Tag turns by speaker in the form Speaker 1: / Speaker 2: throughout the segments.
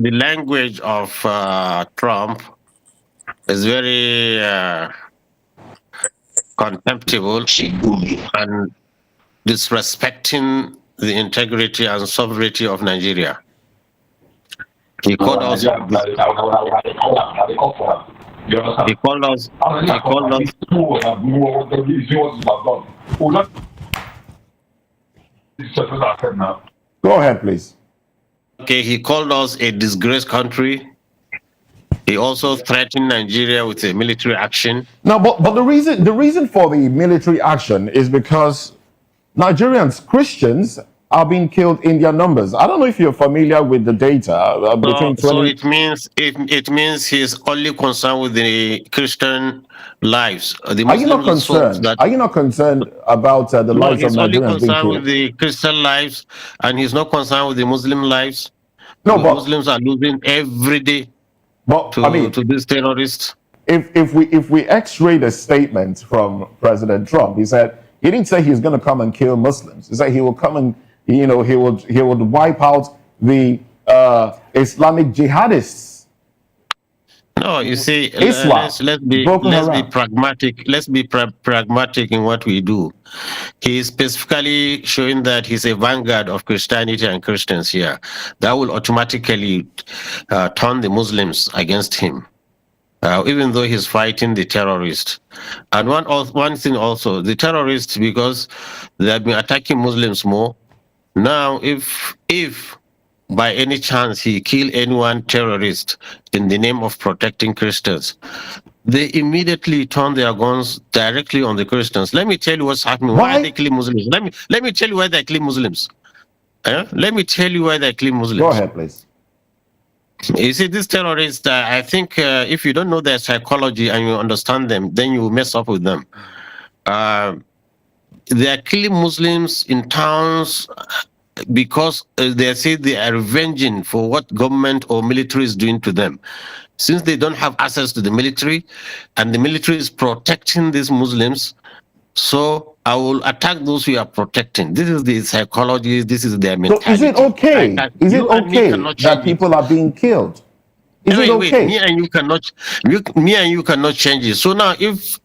Speaker 1: the language of Trump is very contemptible and disrespecting the integrity and sovereignty of Nigeria. He called us. He called us. He called us.
Speaker 2: Go ahead, please.
Speaker 1: Okay, he called us a disgraced country. He also threatened Nigeria with a military action.
Speaker 2: No, but the reason for the military action is because Nigerians, Christians, are being killed in their numbers. I don't know if you're familiar with the data between 20...
Speaker 1: So it means he's only concerned with the Christian lives. The
Speaker 2: Are you not concerned? Are you not concerned about the lives of Nigerians being killed?
Speaker 1: He's only concerned with the Christian lives, and he's not concerned with the Muslim lives.
Speaker 2: No,
Speaker 1: the
Speaker 2: but
Speaker 1: Muslims are losing every day.
Speaker 2: But
Speaker 1: to these terrorists.
Speaker 2: If we X-ray the statement from President Trump, he said he didn't say he's going to come and kill Muslims. He said he will come and he would wipe out the Islamic jihadists.
Speaker 1: No, you see,
Speaker 2: Islam,
Speaker 1: let's be pragmatic. Let's be pragmatic in what we do. He is specifically showing that he's a vanguard of Christianity and Christians here. That will automatically turn the Muslims against him, even though he's fighting the terrorists. And one thing also, the terrorists, because they have been attacking Muslims more. Now, if by any chance he kill anyone terrorist in the name of protecting Christians, they immediately turn their guns directly on the Christians. Let me tell you what's happening. Why are they killing Muslims? Let me tell you why they kill Muslims. Let me tell you why they kill Muslims.
Speaker 2: Go ahead, please.
Speaker 1: You see, these terrorists, I think if you don't know their psychology and you understand them, then you mess up with them. They are killing Muslims in towns because they say they are revenging for what government or military is doing to them. Since they don't have access to the military, and the military is protecting these Muslims, so I will attack those we are protecting. This is the psychology. This is their mentality.
Speaker 2: So is it okay? Is it okay that people are being killed? Is it okay?
Speaker 1: Me and you cannot change it. So now, if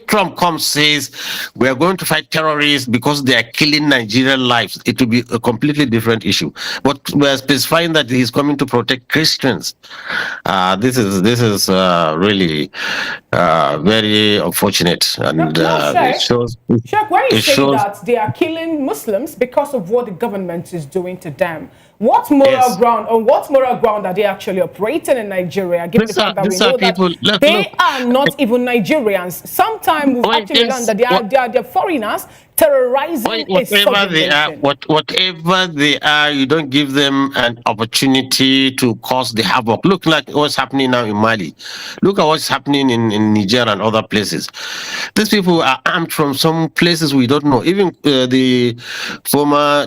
Speaker 1: Trump comes says we are going to fight terrorists because they are killing Nigerian lives, it will be a completely different issue. But we are specifying that he's coming to protect Christians. This is really very unfortunate, and it shows.
Speaker 3: Sheikh, when you say that they are killing Muslims because of what the government is doing to them, what moral ground are they actually operating in Nigeria? Given the fact that we know that they are not even Nigerians. Sometimes we actually learn that they are foreigners terrorizing a sovereign nation.
Speaker 1: Whatever they are, you don't give them an opportunity to cause the havoc. Look like what's happening now in Mali. Look at what's happening in Niger and other places. These people are armed from some places we don't know. Even the former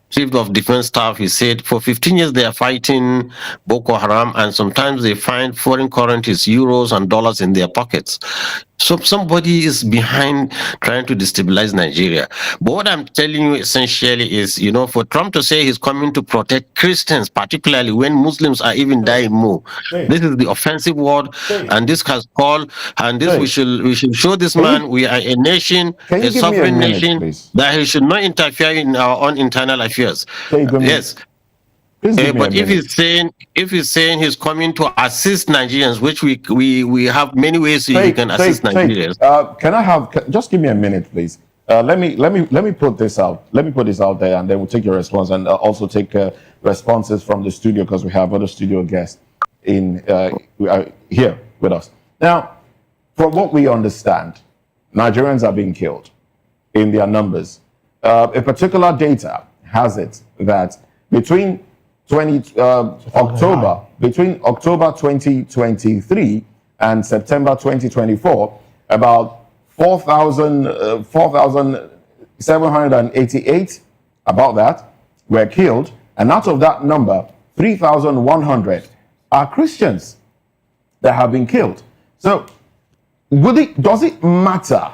Speaker 1: Chief of Defense Staff, he said for 15 years they are fighting Boko Haram, and sometimes they find foreign currencies, euros and dollars in their pockets. So somebody is behind trying to destabilize Nigeria. But what I'm telling you essentially is, for Trump to say he's coming to protect Christians, particularly when Muslims are even dying more, this is the offensive word, and this has called, and this we should show this man we are a nation, a sovereign nation, that he should not interfere in our own internal affairs. Yes. But if he's saying he's coming to assist Nigerians, which we have many ways he can assist Nigerians.
Speaker 2: Just give me a minute, please. Let me put this out. Let me put this out there, and then we'll take your response, and also take responses from the studio, because we have other studio guests here with us. Now, from what we understand, Nigerians are being killed in their numbers. A particular data has it that between October 2023 and September 2024, about 4,788, about that, were killed. And out of that number, 3,100 are Christians that have been killed. So does it matter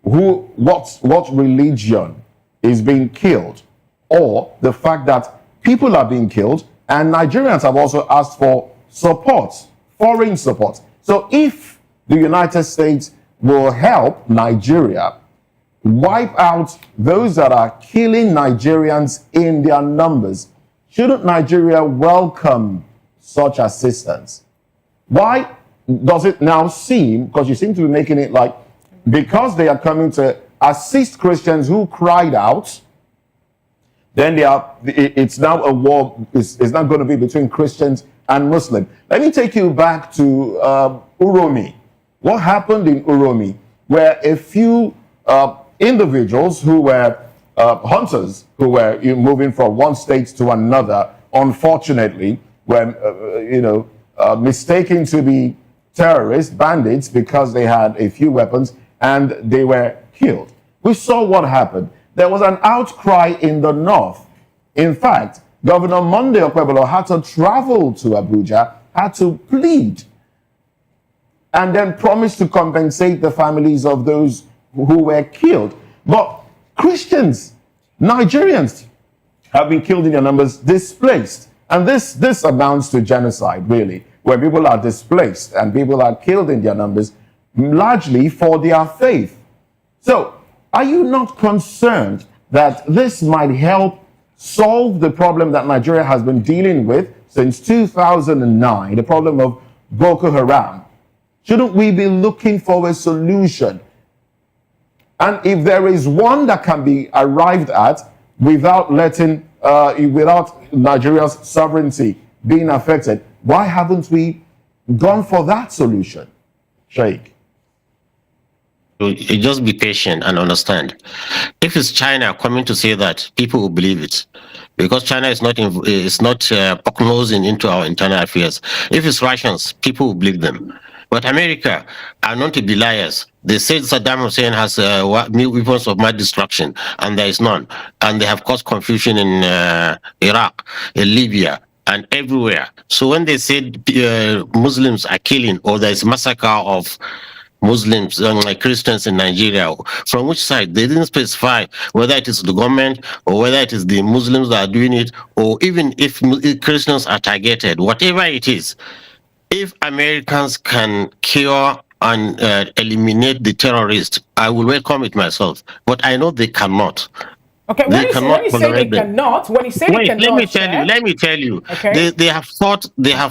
Speaker 2: what religion is being killed, or the fact that people are being killed And Nigerians have also asked for support, foreign support. So if the United States will help Nigeria wipe out those that are killing Nigerians in their numbers, shouldn't Nigeria welcome such assistance? Why does it now seem, because you seem to be making it like, because they are coming to assist Christians who cried out, then it's now a war, it's not going to be between Christians and Muslims. Let me take you back to Uromi. What happened in Uromi, where a few individuals who were hunters, who were moving from one state to another, unfortunately, were mistaken to be terrorists, bandits, because they had a few weapons, and they were killed. We saw what happened. There was an outcry in the north. In fact, Governor Monday Okwebolo had to travel to Abuja, had to plead, and then promise to compensate the families of those who were killed. But Christians, Nigerians, have been killed in their numbers, displaced. And this amounts to genocide, really, where people are displaced and people are killed in their numbers, largely for their faith. So, are you not concerned that this might help solve the problem that Nigeria has been dealing with since 2009, the problem of Boko Haram? Shouldn't we be looking for a solution? And if there is one that can be arrived at without without Nigeria's sovereignty being affected, why haven't we gone for that solution, Sheikh?
Speaker 1: You just be patient and understand. If it's China coming to say that, people will believe it, because China is not prognosing into our internal affairs. If it's Russians, people will believe them. But America are known to be liars. They said Saddam Hussein has weapons of mass destruction, and there is none. And they have caused confusion in Iraq, in Libya, and everywhere. So when they said Muslims are killing, or there is massacre of Muslims and like Christians in Nigeria, from which side? They didn't specify whether it is the government or whether it is the Muslims that are doing it, or even if Christians are targeted. Whatever it is, if Americans can cure and eliminate the terrorists, I will welcome it myself. But I know they cannot.
Speaker 3: Okay, when you say they cannot,
Speaker 1: let me tell you.
Speaker 3: Okay.
Speaker 1: They have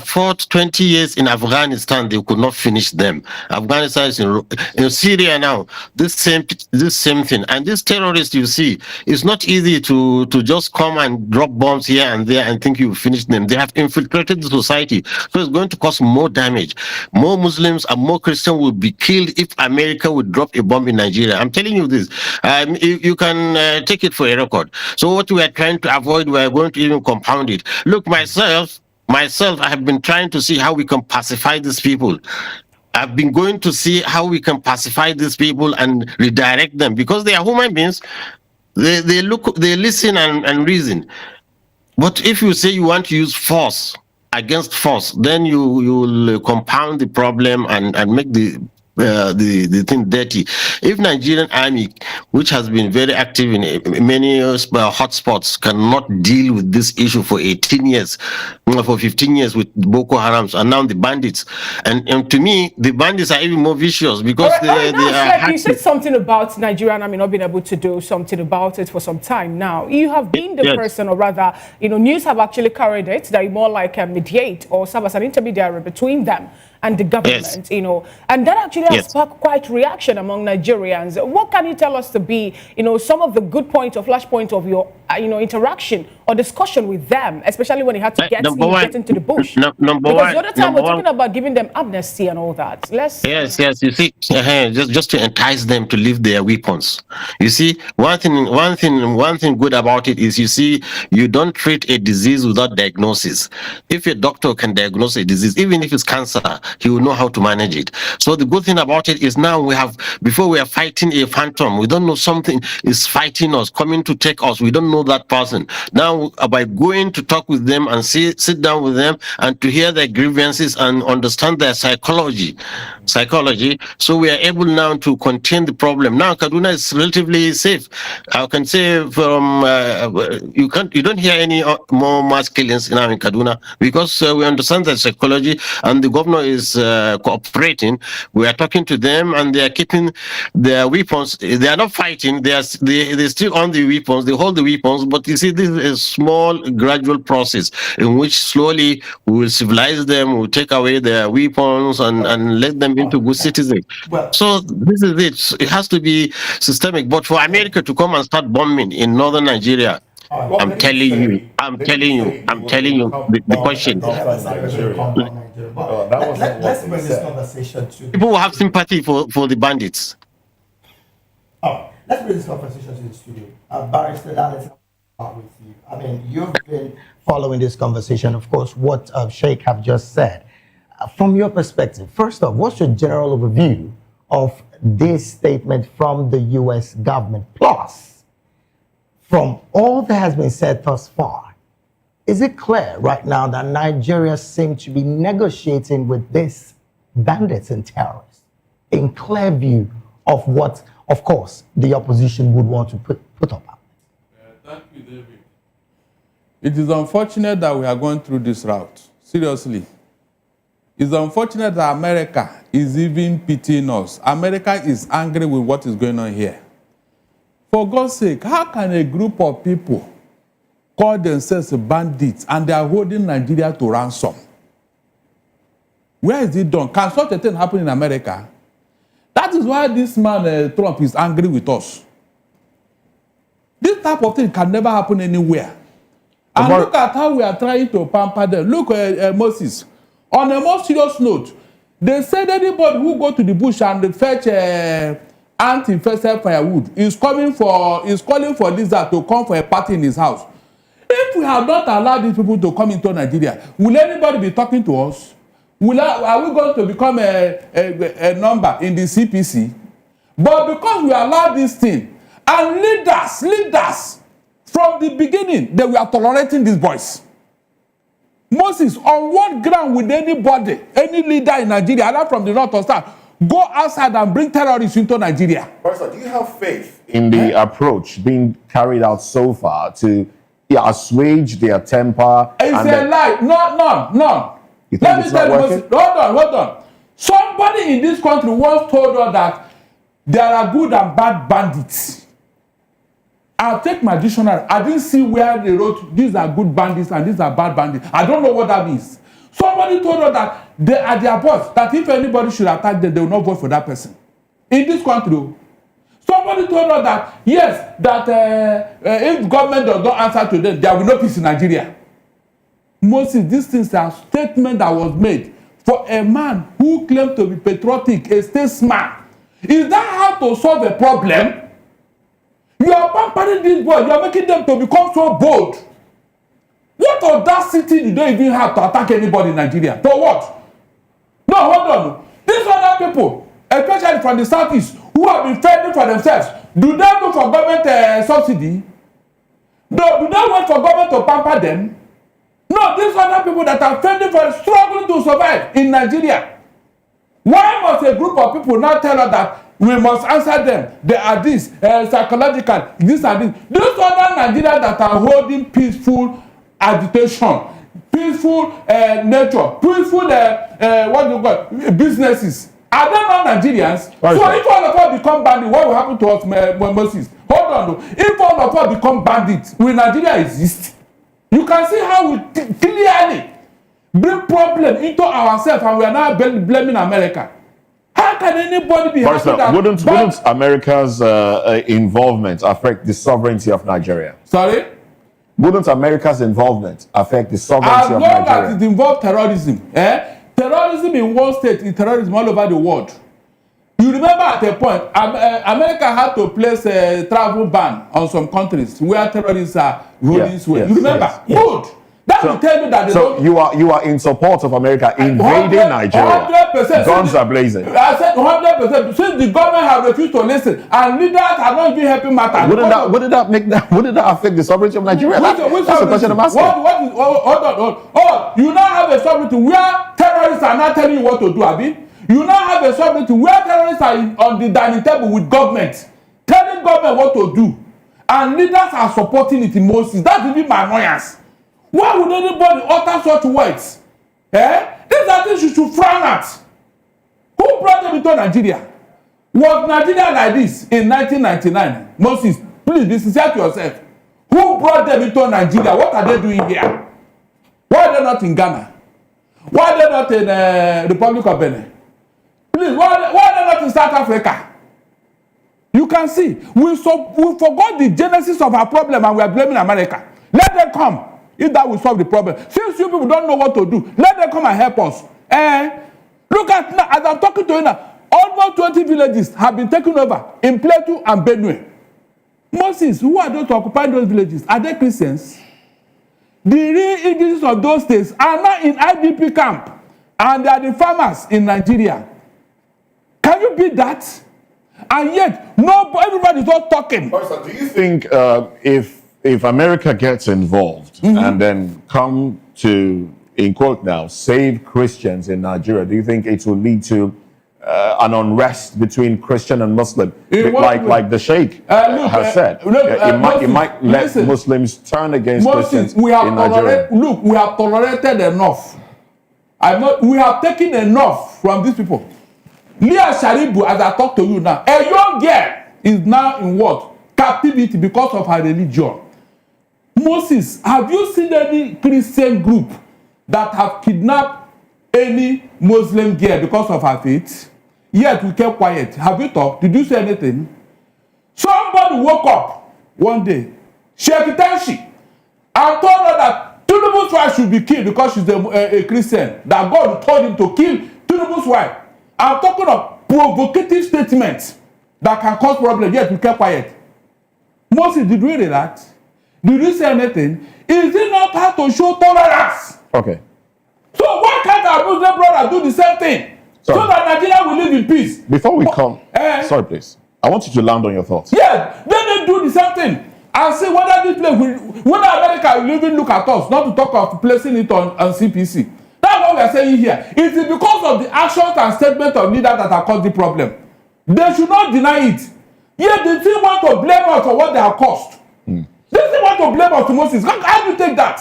Speaker 1: fought 20 years in Afghanistan. They could not finish them. Afghanistan is in Syria now. This same thing. And these terrorists, you see, it's not easy to just come and drop bombs here and there and think you finish them. They have infiltrated the society, so it's going to cause more damage. More Muslims and more Christians will be killed if America would drop a bomb in Nigeria. I'm telling you this. You can take it for a record. So what we are trying to avoid, we are going to even compound it. Look, myself, I have been trying to see how we can pacify these people. I've been going to see how we can pacify these people and redirect them, because they are human beings. They listen and reason. But if you say you want to use force against force, then you'll compound the problem and make the thing dirty. If Nigerian army, which has been very active in many hotspots, cannot deal with this issue for 18 years, for 15 years with Boko Haram, and now the bandits, and to me, the bandits are even more vicious, because
Speaker 3: you said something about Nigerian army not being able to do something about it for some time now. You have been the person, or rather, news have actually carried it, that you more like mediate or serve as an intermediary between them and the government, and that actually has sparked quite reaction among Nigerians. What can you tell us to be, some of the good points or flashpoints of your, interaction or discussion with them, especially when you had to get into the bush? Because the other time we're talking about giving them amnesty and all that.
Speaker 1: Yes. You see, just to entice them to leave their weapons. You see, one thing good about it is, you see, you don't treat a disease without diagnosis. If a doctor can diagnose a disease, even if it's cancer, he will know how to manage it. So the good thing about it is now before we are fighting a phantom, we don't know something is fighting us, coming to take us. We don't know that person. Now, by going to talk with them and sit down with them and to hear their grievances and understand their psychology, so we are able now to contain the problem. Now, Kaduna is relatively safe. I can say from you don't hear any more mass killings now in Kaduna because we understand their psychology and the governor is cooperating. We are talking to them and they are keeping their weapons. They are not fighting. They still on the weapons. They hold the weapons. But you see, this is a small, gradual process in which slowly we will civilize them. We will take away their weapons and let them into good citizens.
Speaker 4: Well,
Speaker 1: So this is it. It has to be systemic. But for America to come and start bombing in northern Nigeria,
Speaker 4: well,
Speaker 1: I'm telling you, the question.
Speaker 4: Let's bring this conversation to
Speaker 1: People will have sympathy for the bandits.
Speaker 4: Oh, let's bring this conversation to the studio. Barrister, let's start with you. I mean, you've been following this conversation, of course, what Sheikh have just said. From your perspective, first off, what's your general overview of this statement from the U.S. government? Plus, from all that has been said thus far, is it clear right now that Nigeria seems to be negotiating with these bandits and terrorists in clear view of what, of course, the opposition would want to put up?
Speaker 5: Thank you, David. It is unfortunate that we are going through this route. Seriously. It's unfortunate that America is even pitying us. America is angry with what is going on here. For God's sake, how can a group of people call themselves bandits and they are holding Nigeria to ransom? Where is it done? Can such a thing happen in America? That is why this man, Trump, is angry with us. This type of thing can never happen anywhere. And look at how we are trying to pamper them. Look at Moses. On a more serious note, they said anybody who go to the bush and fetch anti-infested firewood is calling for lizard to come for a party in his house. If we have not allowed these people to come into Nigeria, will anybody be talking to us? Are we going to become a number in the CPC? But because we allowed this thing, and leaders, from the beginning, they were tolerating these boys. Moses, on what ground would anybody, any leader in Nigeria, either from the north or south, go outside and bring terrorists into Nigeria?
Speaker 2: Pastor, do you have faith in the approach being carried out so far to assuage their temper?
Speaker 4: It's a lie. None.
Speaker 2: You think it's not working?
Speaker 4: Hold on. Somebody in this country once told us that there are good and bad bandits. I'll take my dictionary. I didn't see where they wrote these are good bandits and these are bad bandits. I don't know what that means. Somebody told us that they are their boss, that if anybody should attack them, they will not vote for that person. In this country, somebody told us that, yes, that if government does not answer to them, there will be no peace in Nigeria. Moses, these things are a statement that was made for a man who claimed to be patriotic, a statesman. Is that how to solve a problem? You are pampering these boys. You are making them to become so bold. What audacity do they even have to attack anybody in Nigeria? For what? No, hold on. These other people, especially from the southeast, who have been fending for themselves, do they look for government subsidy? No, do they wait for government to pamper them? No, these other people that are fending for, struggling to survive in Nigeria. Why must a group of people now tell us that we must answer them? They are this, psychological, this and this. These other Nigerians that are holding peaceful agitation, peaceful nature, peaceful, businesses. Are they not Nigerians? Right. So if all of us become bandits, what will happen to us, Moses? Hold on, though. If all of us become bandits, will Nigeria exist? You can see how we clearly bring problem into ourselves and we are now blaming America. How can anybody be happy that...
Speaker 2: Wouldn't America's involvement affect the sovereignty of Nigeria?
Speaker 5: Sorry?
Speaker 2: Wouldn't America's involvement affect the sovereignty of Nigeria?
Speaker 5: As long as it involves terrorism. Terrorism in one state is terrorism all over the world. You remember at a point, America had to place a travel ban on some countries where terrorists are holding sway. You remember? Yes. Good.
Speaker 4: That will tell you that they
Speaker 2: so
Speaker 4: don't.
Speaker 2: You are in support of America invading Nigeria.
Speaker 4: 100%.
Speaker 2: Guns are blazing.
Speaker 4: I said 100%. Since the government have refused to listen, and leaders are not even helping matters.
Speaker 2: Wouldn't that affect the sovereignty of Nigeria? That's the question I'm asking.
Speaker 4: You now have a sovereignty where terrorists are not telling you what to do, Abi. You now have a sovereignty where terrorists are on the dining table with government, telling government what to do, and leaders are supporting it in Moses. That's even my annoyance. Why would anybody utter such words? These are things you should frown at. Who brought them into Nigeria? Was Nigeria like this in 1999? Moses, please be sincere to yourself. Who brought them into Nigeria? What are they doing here? Why are they not in Ghana? Why are they not in Republic of Benin? Please, why are they not in South Africa? You can see, we forgot the genesis of our problem and we are blaming America. Let them come. If that will solve the problem. Since you people don't know what to do, let them come and help us. Look at now, as I'm talking to you now, almost 20 villages have been taken over in Plateau and Benue. Moses, who are those occupying those villages? Are they Christians? The real indigenous of those states are now in IDP camp, and they are the farmers in Nigeria. Can you beat that? And yet, everybody is not talking.
Speaker 2: So do you think if America gets involved and then come to, in quote now, save Christians in Nigeria, do you think it will lead to an unrest between Christian and Muslim, like the Sheikh has said? It might let Muslims turn against Christians in Nigeria.
Speaker 4: Look, we have tolerated enough. We have taken enough from these people. Leah Sharibu, as I talk to you now, a young girl is now in what? Captivity because of her religion. Moses, have you seen any Christian group that have kidnapped any Muslim girl because of her faith? Yet we kept quiet. Have you talked? Did you say anything? Somebody woke up one day, Sheikh, and told her that Tinubu's wife should be killed because she's a Christian. That God told him to kill Tinubu's wife. I'm talking of provocative statements that can cause problems, yet we kept quiet. Moses, did we react? Did you say anything? Is it not hard to show tolerance?
Speaker 2: Okay.
Speaker 4: So why can't our Muslim brother do the same thing? Sorry. So that Nigeria will live in peace?
Speaker 2: Before we come, sorry please. I want you to land on your thoughts.
Speaker 4: Yes, then they do the same thing. And see whether this place, whether America will even look at us, not to talk of placing it on CPC. That's what we are saying here. It is because of the actions and statements of leaders that have caused the problem. They should not deny it. Yet they still want to blame us for what they have caused. They still want to blame us to Moses. How do you take that?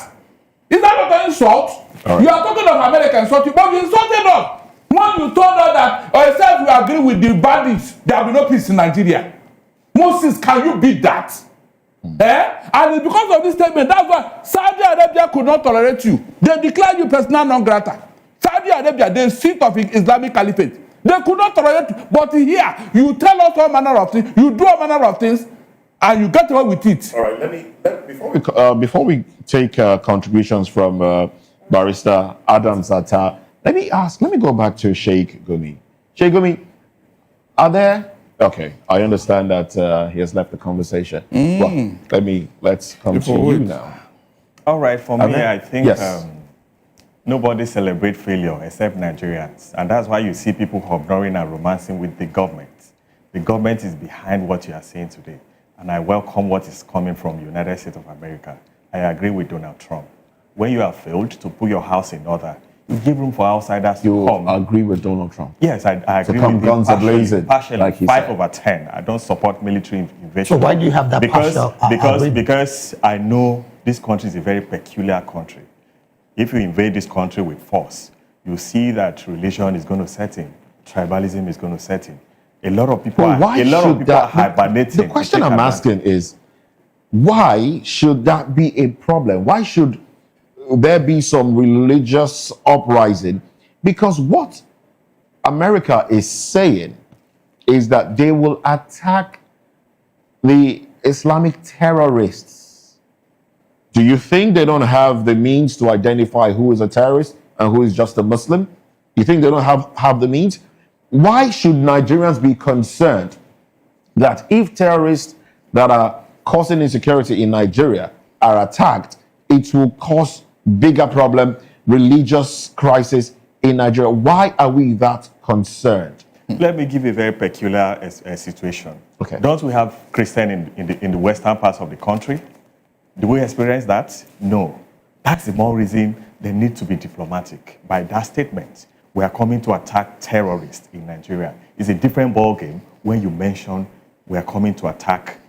Speaker 4: Is that not an insult? Right. You are talking of America insulting, but you insulted us. When you told us that, or except we agree with the bandits, there will be no peace in Nigeria. Moses, can you beat that? And it's because of this statement, that's why Saudi Arabia could not tolerate you. They declared you persona non grata. Saudi Arabia, the seat of Islamic Caliphate. They could not tolerate you. But here, you tell us all manner of things, you do all manner of things, and you get away with it.
Speaker 2: All right, before we take contributions from Barrister Adam Zata, let me go back to Sheikh Gumi. Sheikh Gumi, are there... Okay, I understand that he has left the conversation. Well, let's come to you now.
Speaker 6: All right, for me, I think
Speaker 2: yes.
Speaker 6: Nobody celebrates failure except Nigerians. And that's why you see people hobnoring and romancing with the government. The government is behind what you are saying today. And I welcome what is coming from the United States of America. I agree with Donald Trump. When you have failed to put your house in order, you give room for outsiders to come.
Speaker 2: You agree with Donald Trump?
Speaker 6: Yes, I agree
Speaker 2: with him.
Speaker 6: Guns
Speaker 2: blazing,
Speaker 6: partially,
Speaker 2: like he
Speaker 6: 5/10. I don't support military invasion.
Speaker 7: So why do you have that
Speaker 6: Because I know this country is a very peculiar country. If you invade this country with force, you see that religion is going to set in, tribalism is going to set in. A lot of people are hibernating.
Speaker 2: The question I'm asking is, why should that be a problem? Why should there be some religious uprising? Because what America is saying is that they will attack the Islamic terrorists. Do you think they don't have the means to identify who is a terrorist and who is just a Muslim? You think they don't have the means? Why should Nigerians be concerned that if terrorists that are causing insecurity in Nigeria are attacked, it will cause bigger problem, religious crisis in Nigeria. Why are we that concerned?
Speaker 6: Let me give you a very peculiar situation.
Speaker 2: Okay.
Speaker 6: Don't we have Christian in the western parts of the country? Do we experience that? No. That's the more reason they need to be diplomatic. By that statement, we are coming to attack terrorists in Nigeria. It's a different ballgame when you mention we are coming to attack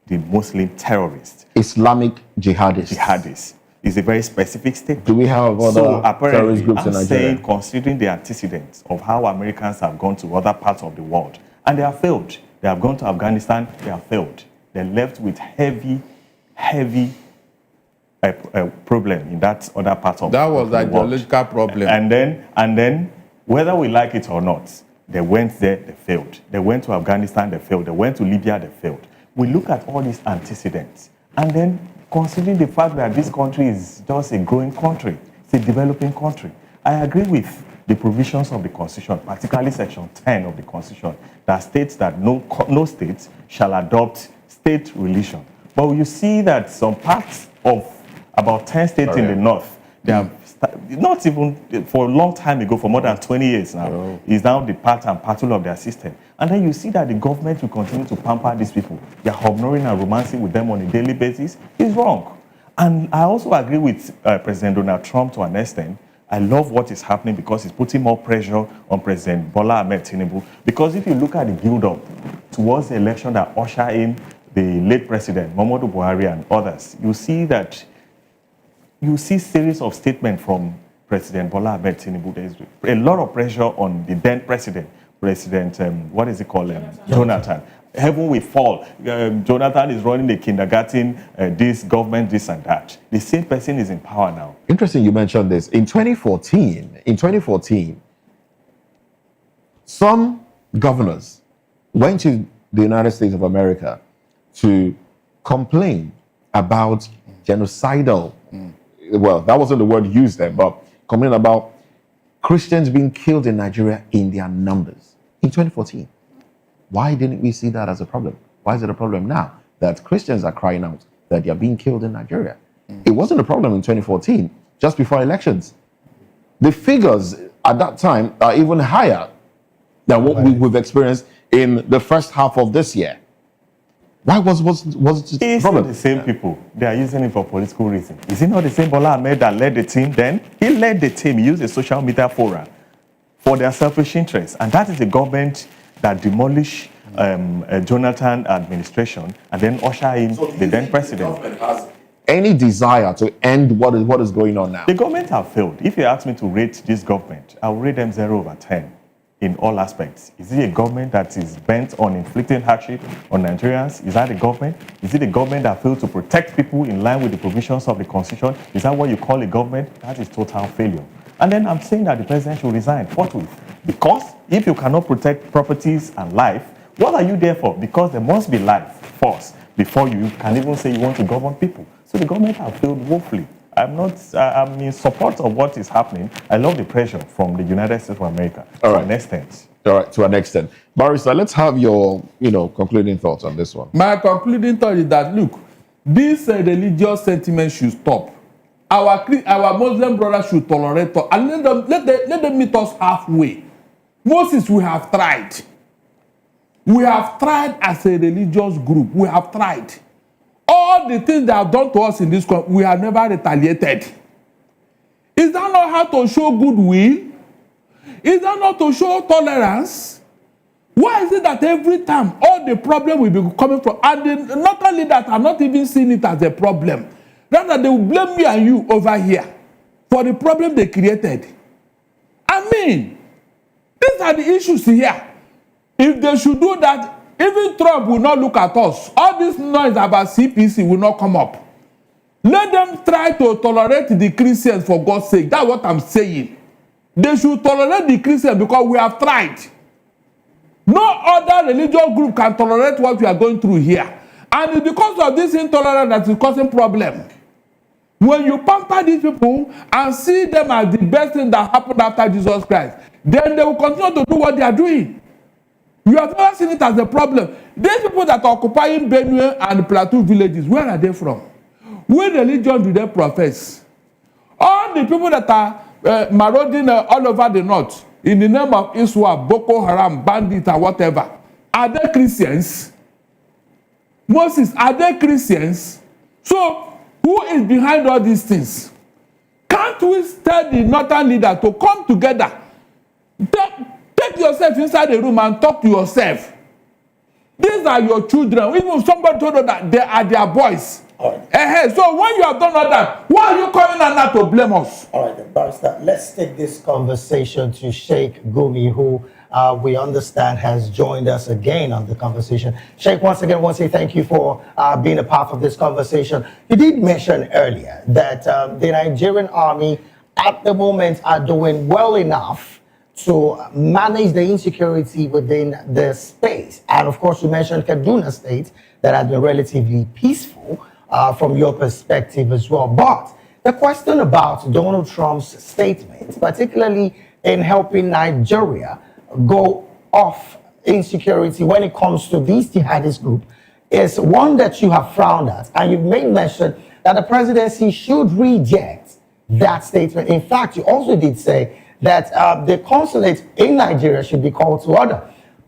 Speaker 6: the Muslim terrorists.
Speaker 2: Islamic jihadists.
Speaker 6: Jihadists. It's a very specific statement.
Speaker 2: Do we have other terrorist groups in Nigeria?
Speaker 6: I'm saying, considering the antecedents of how Americans have gone to other parts of the world, and they have failed. They have gone to Afghanistan, they have failed. They're left with heavy problem in that other part of the world.
Speaker 5: That was the ideological problem.
Speaker 6: And then, whether we like it or not, they went there, they failed. They went to Afghanistan, they failed. They went to Libya, they failed. We look at all these antecedents, and then considering the fact that this country is just a growing country, it's a developing country, I agree with the provisions of the Constitution, particularly Section 10 of the Constitution, that states that no state shall adopt state religion. But you see that some parts of about 10 states in the north, they have not even for a long time ago, for more than 20 years now, is now the part and parcel of their system. And then you see that the government will continue to pamper these people. They're ignoring and romancing with them on a daily basis. It's wrong. And I also agree with President Donald Trump to an extent. I love what is happening because it's putting more pressure on President Bola Ahmed Tinubu. Because if you look at the build-up towards the election that ushered in the late President Muhammadu Buhari and others, you see series of statements from President Bola Ahmed Tinubu. There is a lot of pressure on the then President Jonathan. Heaven will fall. Jonathan is running the kindergarten, this government, this and that. The same person is in power now.
Speaker 2: Interesting you mentioned this. In 2014, some governors went to the United States of America to complain about genocidal, well, that wasn't the word used there, but complain about Christians being killed in Nigeria in their numbers in 2014. Why didn't we see that as a problem? Why is it a problem now that Christians are crying out that they are being killed in Nigeria? It wasn't a problem in 2014, just before elections. The figures at that time are even higher than what we've experienced in the first half of this year. Why was it a problem?
Speaker 6: The same people. They are using it for political reasons. Is it not the same Bola Ahmed that led the team then? He led the team. He used the social media forum for their selfish interests. And that is the government that demolished Jonathan administration and then usher in the then president.
Speaker 2: The government has any desire to end what is going on now?
Speaker 6: The government have failed. If you ask me to rate this government, I will rate them 0/10 in all aspects. Is it a government that is bent on inflicting hardship on Nigerians? Is that the government? Is it a government that failed to protect people in line with the provisions of the Constitution? Is that what you call a government? That is total failure. And then I'm saying that the president should resign forthwith. Because if you cannot protect properties and life, what are you there for? Because there must be life first before you can even say you want to govern people. So the government have failed woefully. I'm in support of what is happening. I love the pressure from the United States of America to an extent.
Speaker 2: All right, to an extent. Barrister, let's have your concluding thoughts on this one.
Speaker 4: My concluding thought is that, look, this religious sentiment should stop. Our Muslim brothers should tolerate us and let them meet us halfway. Moses, we have tried. We have tried as a religious group. We have tried. All the things they have done to us in this country, we have never retaliated. Is that not how to show goodwill? Is that not to show tolerance? Why is it that every time all the problem will be coming from, and not only that, I'm not even seeing it as a problem. Rather, they will blame me and you over here for the problem they created. I mean, these are the issues here. If they should do that, even Trump will not look at us. All this noise about CPC will not come up. Let them try to tolerate the Christians for God's sake. That's what I'm saying. They should tolerate the Christians because we have tried. No other religious group can tolerate what we are going through here. And it's because of this intolerance that is causing problem. When you pamper these people and see them as the best thing that happened after Jesus Christ, then they will continue to do what they are doing. You have never seen it as a problem. These people that are occupying Benue and Plateau villages, where are they from? What religion do they profess? the people that are marauding all over the north in the name of Iswa, Boko Haram, bandit, or whatever, are they Christians? Moses, are they Christians? So, who is behind all these things? Can't we tell the northern leader to come together? Take yourself inside the room and talk to yourself. These are your children. Even if somebody told you that they are their boys.
Speaker 7: All right.
Speaker 4: So when you have done all that, why are you coming out now to blame us?
Speaker 7: All right, then, Barrister, let's take this conversation to Sheikh Gumi, who we understand has joined us again on the conversation. Sheikh, once again, I want to say thank you for being a part of this conversation. You did mention earlier that the Nigerian army at the moment are doing well enough to manage the insecurity within the space. And of course, you mentioned Kaduna State that has been relatively peaceful from your perspective as well. But the question about Donald Trump's statement, particularly in helping Nigeria go off insecurity when it comes to these jihadist groups, is one that you have frowned at. And you've made mention that the presidency should reject that statement. In fact, you also did say that the consulate in Nigeria should be called to order.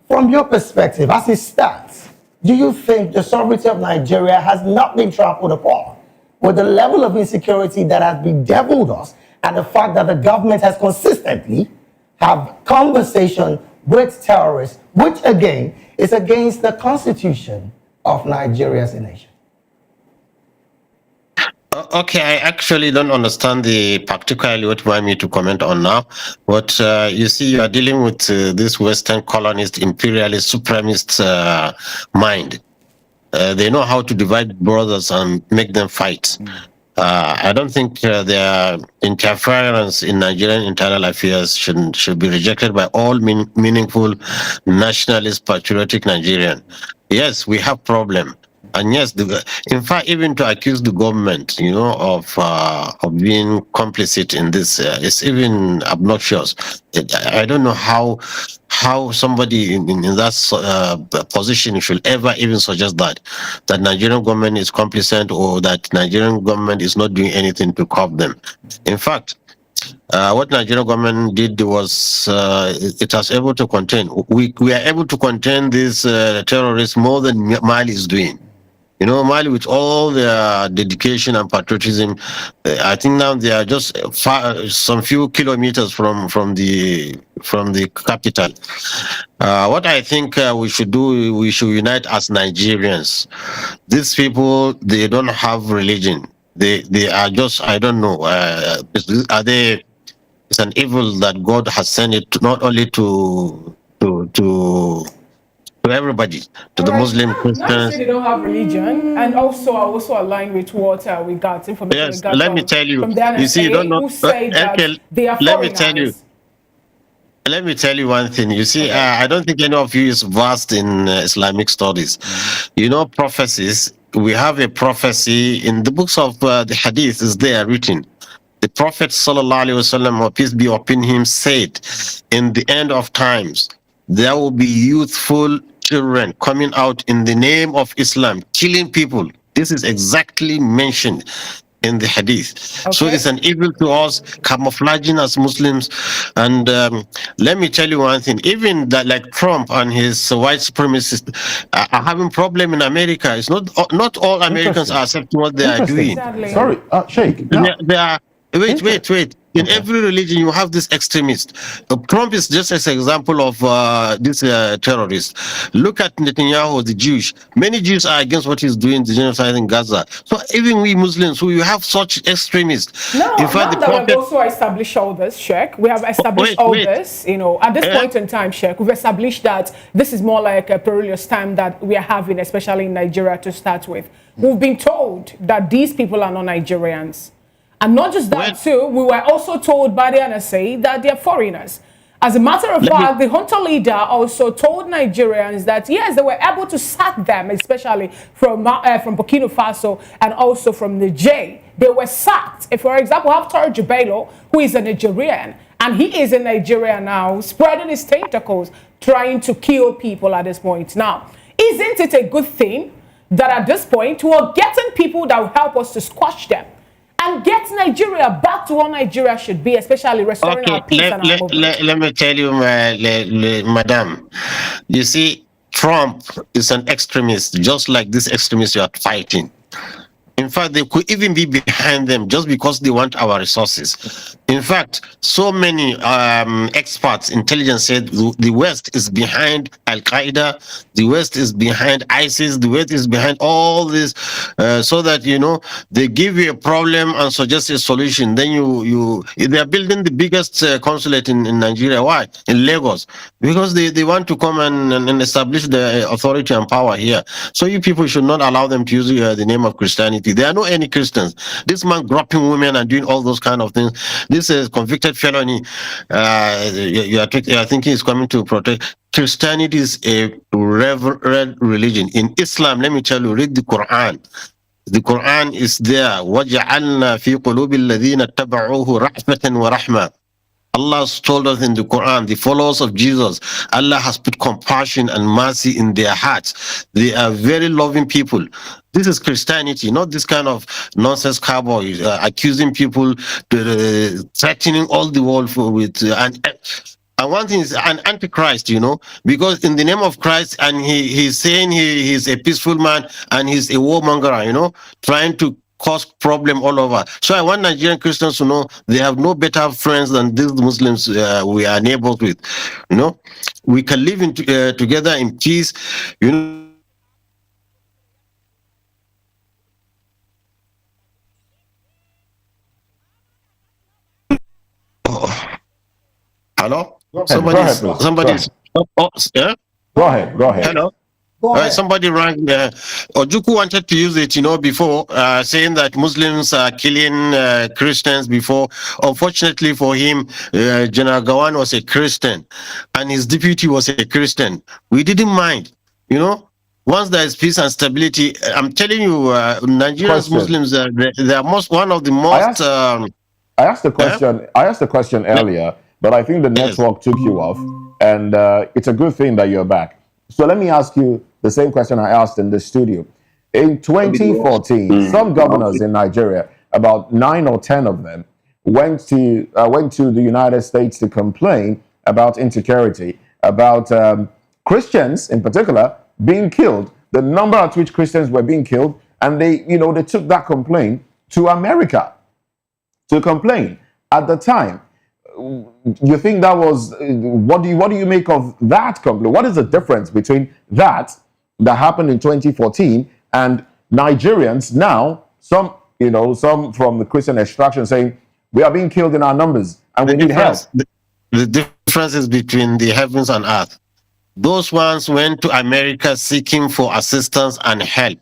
Speaker 7: From your perspective, as it stands, do you think the sovereignty of Nigeria has not been trampled upon with the level of insecurity that has bedeviled us and the fact that the government has consistently have conversation with terrorists, which again is against the constitution of Nigeria as a nation?
Speaker 1: Okay, I actually don't understand particularly what you want me to comment on now. But you see, you are dealing with this Western colonist, imperialist, supremacist mind. They know how to divide brothers and make them fight. I don't think their interference in Nigerian internal affairs should be rejected by all meaningful nationalist, patriotic Nigerian. Yes, we have problem. And yes, in fact, even to accuse the government, of being complicit in this, it's even obnoxious. I don't know how somebody in that position should ever even suggest that Nigerian government is complicit or that Nigerian government is not doing anything to curb them. In fact, what Nigerian government did was it was able to contain. We are able to contain these terrorists more than Mali is doing. Mali, with all their dedication and patriotism, I think now they are just some few kilometers from the capital. What I think we should do, we should unite as Nigerians. These people, they don't have religion. They are just, I don't know. Are they? It's an evil that God has sent it not only to everybody, to the Muslim, Christians.
Speaker 3: Not they don't have religion, and also I also align with what we got information.
Speaker 1: Yes, let me tell you.
Speaker 3: From the NSA,
Speaker 1: you see, you don't know.
Speaker 3: Who say that they are foreigners.
Speaker 1: Let me tell you one thing. You see, I don't think any of you is versed in Islamic studies. Prophecies. We have a prophecy in the books of the Hadith. Is there written? The Prophet sallallahu alaihi wasallam, peace be upon him, said, "In the end of times, there will be youthful children coming out in the name of Islam, killing people." This is exactly mentioned in the Hadith. Okay. So it's an evil to us, camouflaging as Muslims. And let me tell you one thing, even that, like Trump and his white supremacists are having problem in America. It's not all Americans are accepting what they are doing.
Speaker 2: Exactly. Sorry, Sheikh.
Speaker 1: No. They are, wait. In every religion, you have this extremist. Trump is just as an example of this terrorist. Look at Netanyahu, the Jewish. Many Jews are against what he's doing, the genocide in Gaza. So even we Muslims, who you have such extremists.
Speaker 3: No, in fact, the Prophet, we've also established all this, Sheikh. We have established this. At this point in time, Sheikh, we've established that this is more like a perilous time that we are having, especially in Nigeria to start with. We've been told that these people are not Nigerians. And not just that, too, we were also told by the NSA that they're foreigners. As a matter of fact, the junta leader also told Nigerians that, yes, they were able to sack them, especially from Burkina Faso and also from Niger. They were sacked. If, for example, have Torre Bello, who is a Nigerian, and he is in Nigeria now, spreading his tentacles, trying to kill people at this point. Now, isn't it a good thing that at this point, we're getting people that will help us to squash them? and get Nigeria back to what Nigeria should be, especially restoring our peace and our movement.
Speaker 1: Let me tell you, madam. You see, Trump is an extremist, just like this extremist you are fighting. In fact, they could even be behind them just because they want our resources. In fact, so many experts, intelligence said the West is behind Al-Qaeda, the West is behind ISIS, the West is behind all this, so that, you know, they give you a problem and suggest a solution. Then they are building the biggest consulate in Nigeria. Why? In Lagos. Because they want to come and establish the authority and power here. So you people should not allow them to use the name of Christianity. There are no any Christians. This man groping women and doing all those kind of things. This is convicted felony. You are thinking he's coming to protect. Christianity is a reverend religion. In Islam, let me tell you, read the Quran. The Quran is there. وَجَعَلْنَا فِي قُلُوبِ الَّذِينَ اتَّبَعُوهُ رَحْمَةً وَرَحْمَةً. Allah has told us in the Quran, the followers of Jesus, Allah has put compassion and mercy in their hearts. They are very loving people. This is Christianity, not this kind of nonsense cowboys accusing people, threatening all the world and one thing is an antichrist, you know, because in the name of Christ, and he's saying he's a peaceful man and he's a warmonger, you know, trying to cause problem all over. So I want Nigerian Christians to know they have no better friends than these Muslims we are neighbors with. You know, we can live together in peace. You know. Hello. Somebody's. Yeah?
Speaker 2: Go ahead.
Speaker 1: Hello. Somebody rang. Ojuku wanted to use it, you know, before saying that Muslims are killing Christians before. Unfortunately for him, General Gawan was a Christian, and his deputy was a Christian. We didn't mind, you know. Once there is peace and stability, I'm telling you, Nigerians Muslims, they are one of the most.
Speaker 2: I asked the question. I asked the question earlier, but I think the network took you off, and it's a good thing that you're back. So let me ask you the same question I asked in the studio. In 2014, some governors in Nigeria, about 9 or 10 of them, went to the United States to complain about insecurity, about Christians in particular being killed, the number at which Christians were being killed, and they took that complaint to America to complain. At the time, you think that was what do you make of that complaint? What is the difference between that happened in 2014 and Nigerians now, some from the Christian extraction saying we are being killed in our numbers and we need help?
Speaker 1: The difference is between the heavens and earth. Those ones went to America seeking for assistance and help,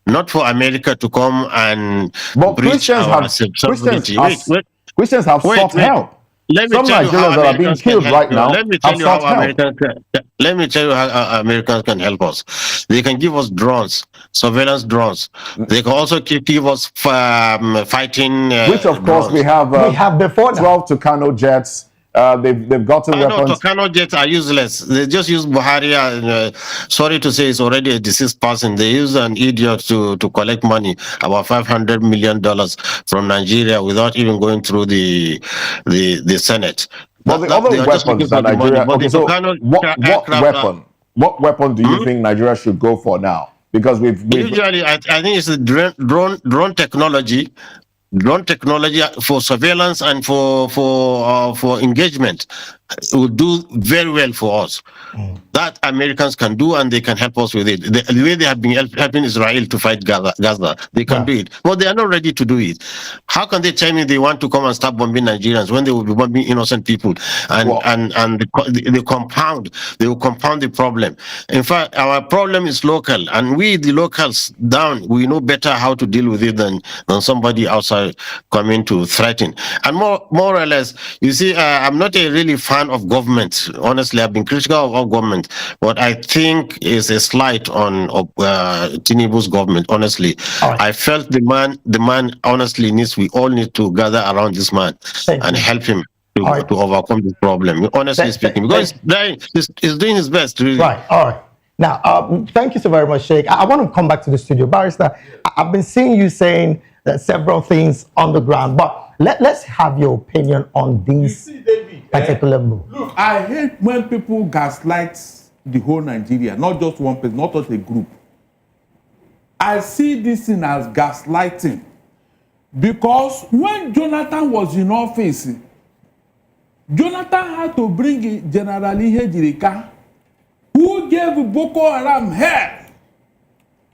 Speaker 1: not for America to come and breach our sovereignty.
Speaker 2: Christians have sought help. Some Nigerians that are being killed right now have sought help.
Speaker 1: Let me tell you how Americans can help us. They can give us drones, surveillance drones. They can also give us fighting
Speaker 2: which of course
Speaker 1: drones.
Speaker 2: we have before 12 Tucano jets. They've gotten weapons.
Speaker 1: No, Tucano jets are useless. They just use Buhari. Sorry to say, it's already a deceased person. They use an idiot to collect money, about $500 million from Nigeria, without even going through the Senate.
Speaker 2: But the other weapons that Nigeria. Okay, so what weapon do you think Nigeria should go for now? Because we've
Speaker 1: usually, I think it's the drone technology. Drone technology for surveillance and for engagement will do very well for us. That Americans can do, and they can help us with it. The way they have been helping Israel to fight Gaza, they can do it. But they are not ready to do it. How can they tell me they want to come and start bombing Nigerians when they will be bombing innocent people? And they will compound the problem. In fact, our problem is local, and we, the locals down, we know better how to deal with it than somebody outside coming to threaten. And more or less, you see, I'm not a really fan of government. Honestly, I've been critical of our government, but I think it's a slight on Tinubu's government. Honestly, I felt the man honestly we all need to gather around this man and help him to overcome this problem. Honestly speaking, because he's doing his best. Really.
Speaker 7: Right. All right. Now, thank you so very much, Sheikh. I want to come back to the studio. Barrister, I've been seeing you saying that several things on the ground, but let's have your opinion on these particular moves.
Speaker 4: Look, I hate when people gaslight the whole Nigeria, not just one person, not just a group. I see this thing as gaslighting. Because when Jonathan was in office, Jonathan had to bring in General Ihejirika, who gave Boko Haram hell.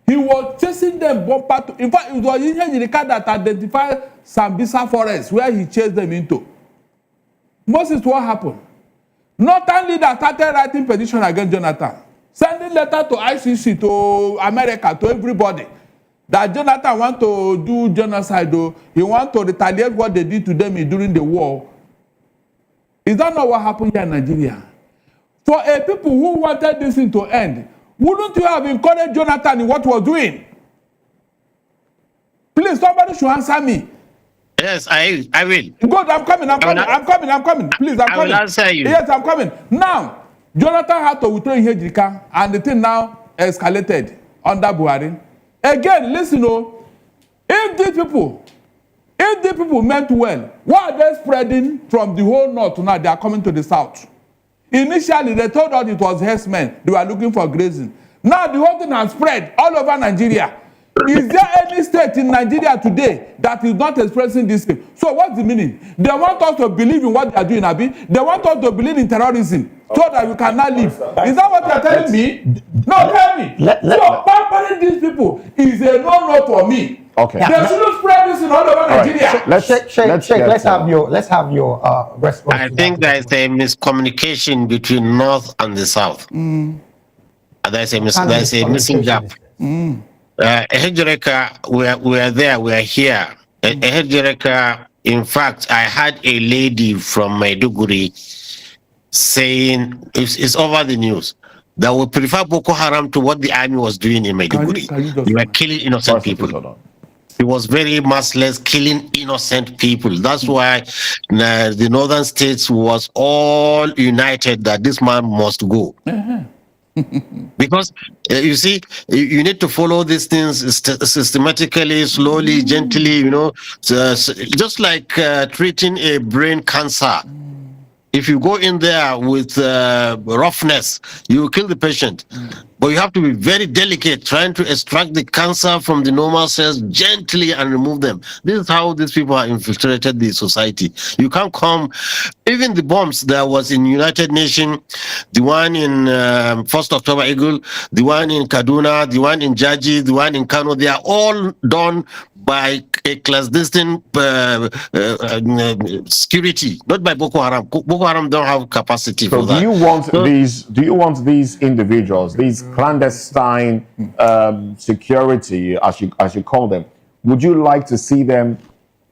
Speaker 4: He was chasing them bumper to, in fact, it was Ihejirika that identified Sambisa Forest, where he chased them into. Moses, what happened? Northern leader started writing petition against Jonathan, sending letter to ICC, to America, to everybody, that Jonathan want to do genocide, he want to retaliate what they did to them during the war. Is that not what happened here in Nigeria? For a people who wanted this thing to end, wouldn't you have encouraged Jonathan in what he was doing? Please, somebody should answer me.
Speaker 1: Yes, I will.
Speaker 4: Good, I'm coming. Please, I'm coming.
Speaker 1: I will answer you.
Speaker 4: Yes, I'm coming. Now, Jonathan had to withdraw Ihejirika, and the thing now escalated under Buhari. Again, listen, if these people meant well, why are they spreading from the whole north to now? They are coming to the south. Initially, they told us it was herdsmen. They were looking for grazing. Now, the whole thing has spread all over Nigeria. Is there any state in Nigeria today that is not expressing this thing? So what's the meaning? They want us to believe in what they are doing, Abi. They want us to believe in terrorism so that we cannot live. Is that what you're telling me? No, tell me. So pampering these people is a no-no for me.
Speaker 2: Okay.
Speaker 4: They shouldn't spread this in all over Nigeria.
Speaker 7: Let's have your response.
Speaker 1: I think there is a miscommunication between North and the South. There's a missing gap. Ehejireka, we are there, we are here. Ehejireka, in fact, I had a lady from Maiduguri saying, it's over the news, that would prefer Boko Haram to what the army was doing in Maiduguri. They were killing innocent people. It was very merciless, killing innocent people. That's why the northern states was all united that this man must go. Because you see, you need to follow these things systematically, slowly, gently, just like treating a brain cancer. If you go in there with roughness, you will kill the patient. But you have to be very delicate, trying to extract the cancer from the normal cells gently and remove them. This is how these people have infiltrated the society. You can't come, even the bombs that was in United Nations, the one in 1st October Eagle, the one in Kaduna, the one in Jaji, the one in Kano, they are all done by a clandestine security, not by Boko Haram. Boko Haram don't have capacity for that.
Speaker 2: Do you want these individuals, these clandestine security, as you call them, would you like to see them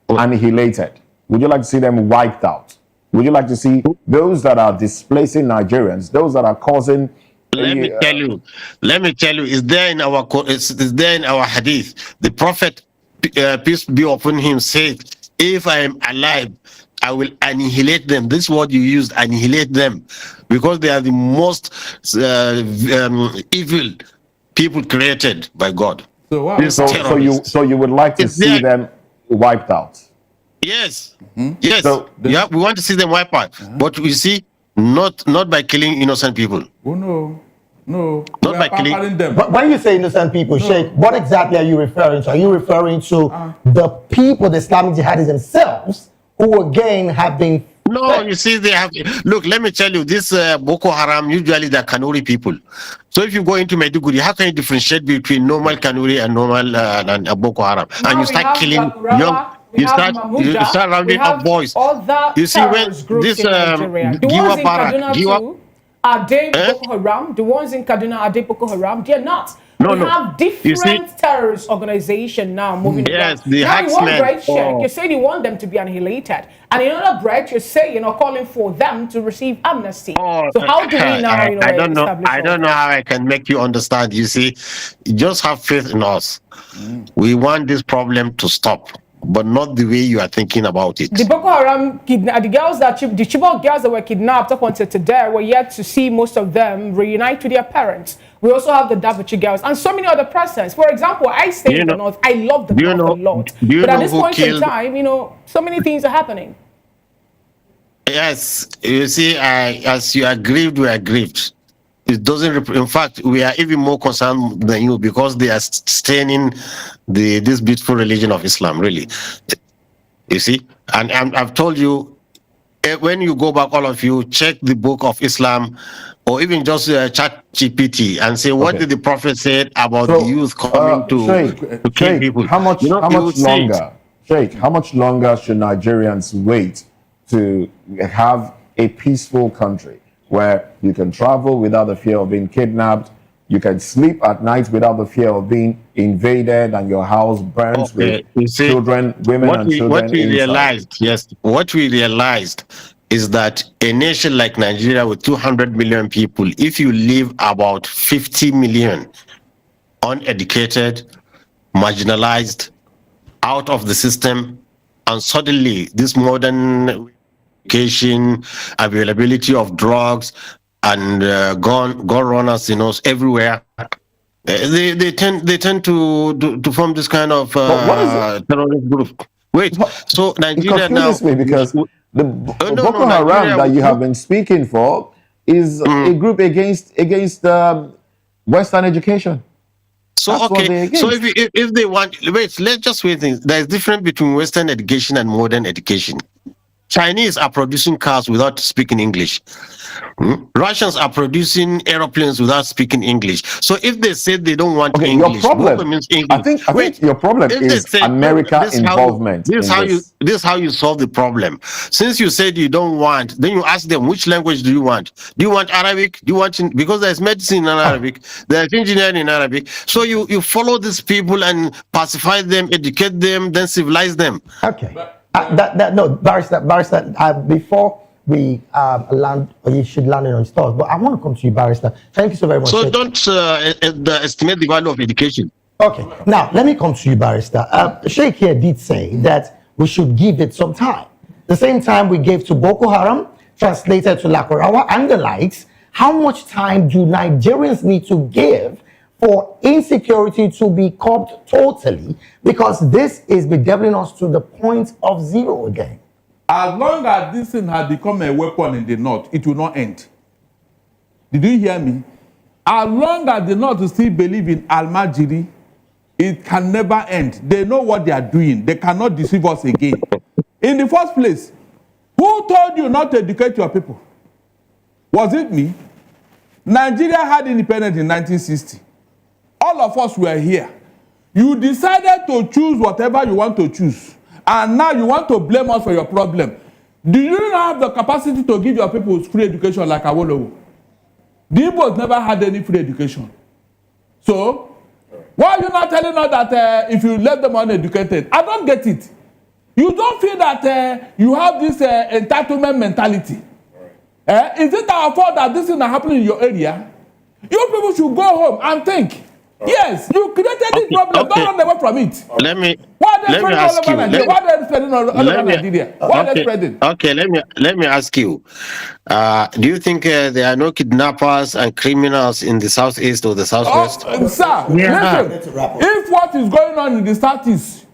Speaker 2: annihilated? Would you like to see them wiped out? Would you like to see those that are displacing Nigerians, those that are causing?
Speaker 1: Let me tell you, it's there in our hadith. The Prophet, peace be upon him, said, if I am alive, I will annihilate them. This word you used, annihilate them, because they are the most evil people created by God.
Speaker 2: So you would like to see them wiped out?
Speaker 1: Yes. Yes. So we want to see them wiped out, but we see not by killing innocent people.
Speaker 4: Oh no. No,
Speaker 7: not by killing them. But when you say innocent people, Sheikh, what exactly are you referring to? Are you referring to the people, the Islamic jihadis themselves, who again have been?
Speaker 1: No, you see, they have. Look, let me tell you, this Boko Haram, usually they're Kanuri people. So if you go into Maiduguri, how can you differentiate between normal Kanuri and normal and Boko Haram?
Speaker 3: Now
Speaker 1: and you start killing young. You start rounding up boys. You see, when this Giwa
Speaker 3: are they Boko Haram? The ones in Kaduna, are they Boko Haram? They're not. We have different terrorist organizations now moving around.
Speaker 1: The
Speaker 3: now you want break check. You say you want them to be annihilated. And in another break, you're saying, calling for them to receive amnesty. So how do we now,
Speaker 1: I don't know how I can make you understand. You see, you just have faith in us. We want this problem to stop. but not the way you are thinking about it.
Speaker 3: The Boko Haram the girls the Chibok girls that were kidnapped up until today, we're yet to see most of them reunite with their parents. We also have the Davichi girls and so many other persons. For example, I stay in the north. I love the north a lot. But at this point in time, so many things are happening.
Speaker 1: Yes, you see, as you are grieved, we are grieved. It doesn't. In fact, we are even more concerned than you because they are staining this beautiful religion of Islam. Really, you see. And I've told you, when you go back, all of you check the book of Islam, or even just chat GPT and say what did the Prophet say about the youth coming to kill people.
Speaker 2: How much longer? Sheikh, how much longer should Nigerians wait to have a peaceful country where you can travel without the fear of being kidnapped, you can sleep at night without the fear of being invaded and your house burns with children, women and children
Speaker 1: what we
Speaker 2: inside?
Speaker 1: what we realized is that a nation like Nigeria with 200 million people, if you leave about 50 million uneducated, marginalized, out of the system, and suddenly this modern education, availability of drugs, and gun runners, everywhere. They tend to form this kind of terrorist group. Wait, so Nigeria now?
Speaker 2: Me because the Boko Haram that you have been speaking for is a group against Western education.
Speaker 1: So so if they want, let's just wait. There is difference between Western education and modern education. Chinese are producing cars without speaking English. Russians are producing aeroplanes without speaking English. So if they say they don't want English,
Speaker 2: your problem means English. I think your problem is America involvement.
Speaker 1: This is how you solve the problem. Since you said you don't want, then you ask them, which language do you want? Do you want Arabic? Do you want because there's medicine in Arabic, there's engineering in Arabic. So you follow these people and pacify them, educate them, then civilize them.
Speaker 7: Okay. No, Barrister, before we land, or you should land on stores, but I want to come to you, Barrister. Thank you so very much.
Speaker 1: So don't estimate the value of education.
Speaker 7: Okay, now let me come to you, Barrister. Sheikh here did say that we should give it some time. The same time we gave to Boko Haram, translated to Lakorawa and the likes. How much time do Nigerians need to give for insecurity to be curbed totally, because this is bedeviling us to the point of zero again?
Speaker 5: As long as this thing has become a weapon in the north, it will not end. Did you hear me? As long as the north still believe in Al-Majiri, it can never end. They know what they are doing. They cannot deceive us again. In the first place, who told you not to educate your people? Was it me? Nigeria had independence in 1960. All of us were here. You decided to choose whatever you want to choose. And now you want to blame us for your problem. Do you not have the capacity to give your people free education like Awolowo? The Igbos never had any free education. So, why are you not telling us that if you let them uneducated? I don't get it. You don't feel that you have this entitlement mentality. Is it our fault that this is not happening in your area? You people should go home and think. Yes, you created this problem. Don't run away from it. Why are they spreading all over Nigeria? Why are they spreading all over Nigeria? Why are they spreading?
Speaker 1: Okay, let me ask you. Do you think there are no kidnappers and criminals in the southeast or the southwest?
Speaker 5: Sir, listen. If what is going on in the southeast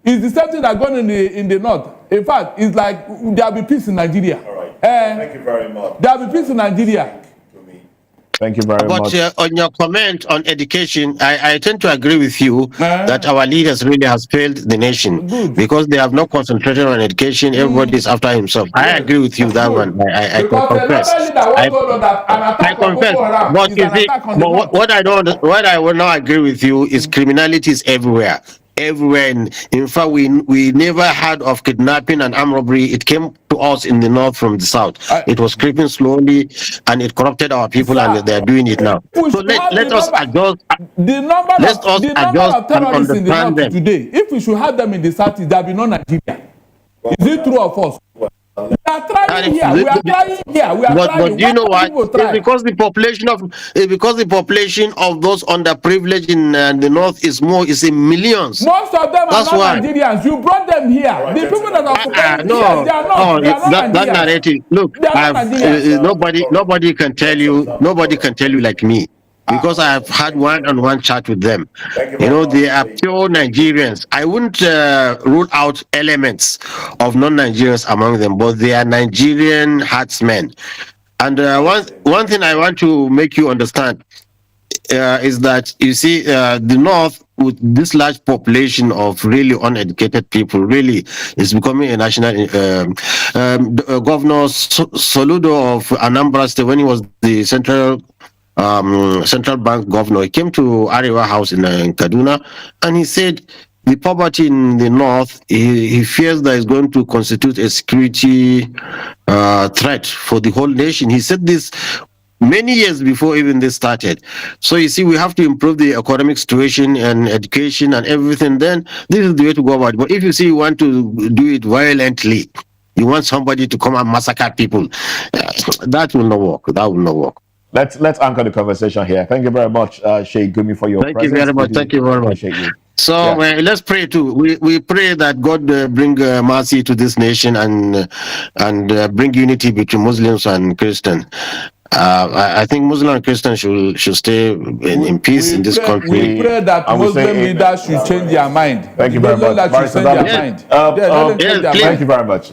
Speaker 5: is the same thing that's going on in the north, in fact, it's like there will be peace in Nigeria.
Speaker 2: All right. Thank you very much.
Speaker 5: There will be peace in Nigeria.
Speaker 2: Thank you very much.
Speaker 1: But on your comment on education, I tend to agree with you that our leaders really has failed the nation because they have not concentrated on education. Everybody is after himself. I agree with you that one. I confess. I confess. But you see, what I will not agree with you is criminality is everywhere. Everywhere. In fact, we never heard of kidnapping and armed robbery. It came to us in the north from the south. It was creeping slowly, and it corrupted our people, and they are doing it now. So let us adjust.
Speaker 5: The number of terrorists in the north today. If we should have them in the south, there will be no Nigeria. Is it true or false?
Speaker 4: We are trying here. We are trying here. We are
Speaker 1: But
Speaker 4: trying.
Speaker 1: do you know
Speaker 4: Why
Speaker 1: what?
Speaker 4: people try?
Speaker 1: It's because the population of those underprivileged in the north is in millions.
Speaker 4: Most of them
Speaker 1: That's
Speaker 4: are
Speaker 1: why.
Speaker 4: not Nigerians. You brought them here.
Speaker 2: Right,
Speaker 4: The people that are occupying,
Speaker 1: No,
Speaker 4: yes, they are not. They are not
Speaker 1: that
Speaker 4: Nigerians.
Speaker 1: narrative. Look,
Speaker 4: They are not Nigerians.
Speaker 1: nobody can tell you like me, because I have had one-on-one chat with them. You know, they are pure Nigerians. I wouldn't rule out elements of non-Nigerians among them, but they are Nigerian herdsmen. And one thing I want to make you understand is that, you see, the north, with this large population of really uneducated people, really is becoming a national. Governor Soludo of Anambra State, when he was the central bank governor, he came to Arewa House in Kaduna, and he said the poverty in the north, he fears that is going to constitute a security threat for the whole nation. He said this many years before even this started. So you see, we have to improve the economic situation and education and everything. Then this is the way to go about it. But if you see you want to do it violently, you want somebody to come and massacre people, that will not work. That will not work.
Speaker 2: Let's anchor the conversation here. Thank you very much, Sheikh Gumi, for your
Speaker 1: Thank you
Speaker 2: presence.
Speaker 1: very much. Thank you very much.
Speaker 2: Appreciate you.
Speaker 1: So let's pray too. We pray that God bring mercy to this nation and bring unity between Muslims and Christians. I think Muslim and Christians should stay in peace in this country.
Speaker 4: We pray that Muslim leaders should change their mind.
Speaker 2: Thank you very much. Thank you very much.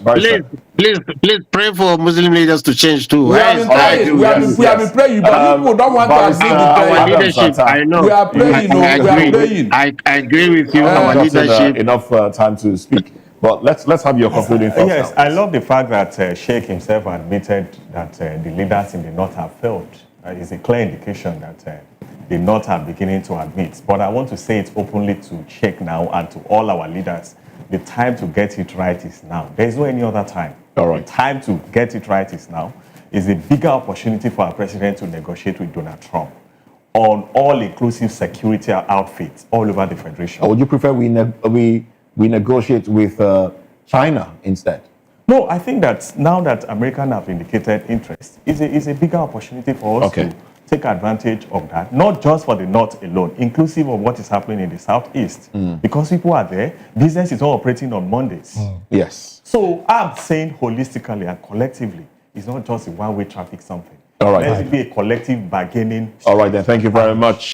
Speaker 1: Please pray for Muslim leaders to change too.
Speaker 4: We have been praying. We have been praying, but people don't want to agree with
Speaker 1: our leadership. I know.
Speaker 4: We are praying. We are praying.
Speaker 1: I agree with you. Our leadership.
Speaker 2: Enough time to speak. But let's have your concluding thoughts.
Speaker 6: Yes, I love the fact that Sheikh himself admitted that the leaders in the north have failed. It's a clear indication that the north are beginning to admit. But I want to say it openly to Sheikh now and to all our leaders. The time to get it right is now. There is no any other time.
Speaker 2: All right.
Speaker 6: The time to get it right is now. It's a bigger opportunity for our president to negotiate with Donald Trump on all-inclusive security outfits all over the federation.
Speaker 2: Or would you prefer we negotiate with China instead?
Speaker 6: No, I think that now that Americans have indicated interest, is a bigger opportunity for us to take advantage of that, not just for the North alone, inclusive of what is happening in the Southeast. Because people are there, business is all operating on Mondays.
Speaker 2: Yes.
Speaker 6: So I'm saying holistically and collectively, it's not just a one-way traffic something.
Speaker 2: All right.
Speaker 6: Let it be a collective bargaining.
Speaker 2: All right then, thank you very much.